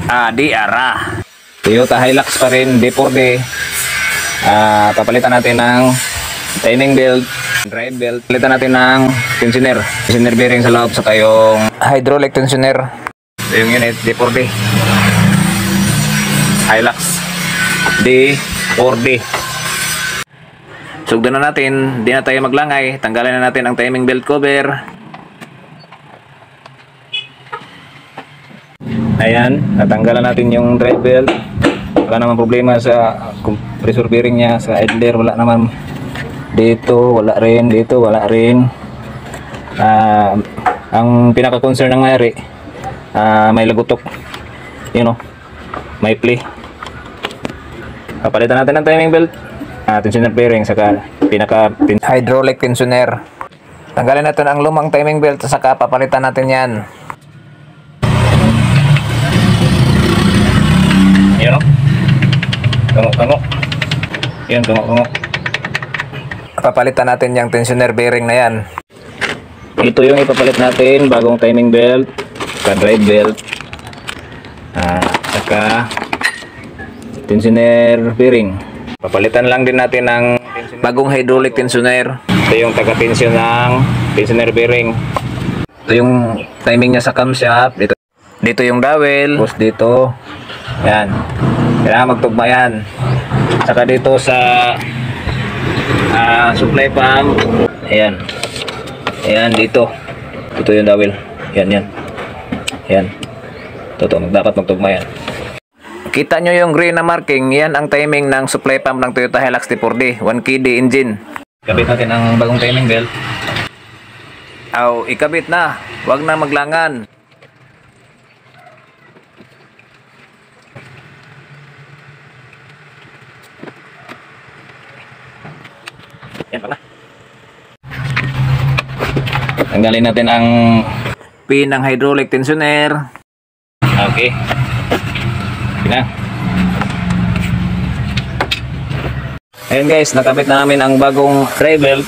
Di ara. Toyota Hilux pa rin, D4D. Papalitan natin ng timing belt, drive belt. Palitan natin ng tensioner bearing sa loob, saka yung hydraulic tensioner. Yung unit, D4D. Hilux D4D. Sugdan na natin, di na tayo maglangay. Tanggalin na natin ang timing belt cover. Ayan, natanggalan natin yung drive belt. Wala naman problema sa compressor bearing niya, sa idler wala naman. Dito wala rin, dito wala rin. Ang pinaka-concern ng mayari, may lagutok. You know, may play. Papalitan natin ng timing belt, tensioner bearing, saka pinaka hydraulic tensioner. Tanggalin natin ang lumang timing belt, saka papalitan natin yan. Yan o. Tungok. Yan, tungok. Papalitan natin yung tensioner bearing na yan. Ito yung ipapalit natin, bagong timing belt, saka drive belt, saka tensioner bearing. Papalitan lang din natin ng bagong hydraulic tensioner. Ito yung taga-tension ng tensioner bearing. Ito yung timing niya sa camshaft. Dito yung dowel. Tapos dito. Yan. Kailangan magtugma yan. Saka dito sa supply pump. Ayan. Ayan dito. Ito yung dowel. Yan. Yan. Ito. Dapat magtugma yan. Kita nyo yung green na marking. Yan ang timing ng supply pump ng Toyota Hilux D4D. 1KD engine. Ikabit natin ang bagong timing belt. Ikabit na. Huwag na maglangan. Yan pala. Tanggalin natin ang pin ng hydraulic tensioner. Okay. Na. Ayan guys, nakabit na namin ang bagong drive belt.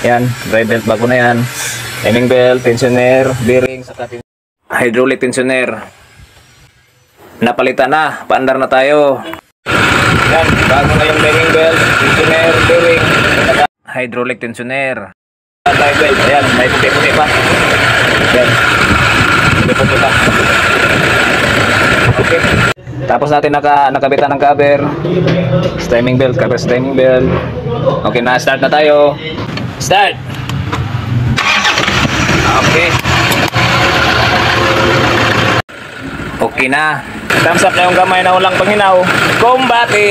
Yan, drive belt bago na yan. Timing belt, tensioner, bearing, saka hydraulic tensioner. Napalitan na, paandar na tayo. Yan, bago na yung timing belt, tensioner, bearing, saka hydraulic tensioner. Drive belt, ayan, may puti-puti pa. Yan, puti-puti pa. Okay. Tapos natin nakabitan ng cover. Timing belt, cover sa timing belt. Okay na, start na tayo. Start! Okay. Okay na. Thumbs up na yung gamay na walang panghinaw. Kumbati!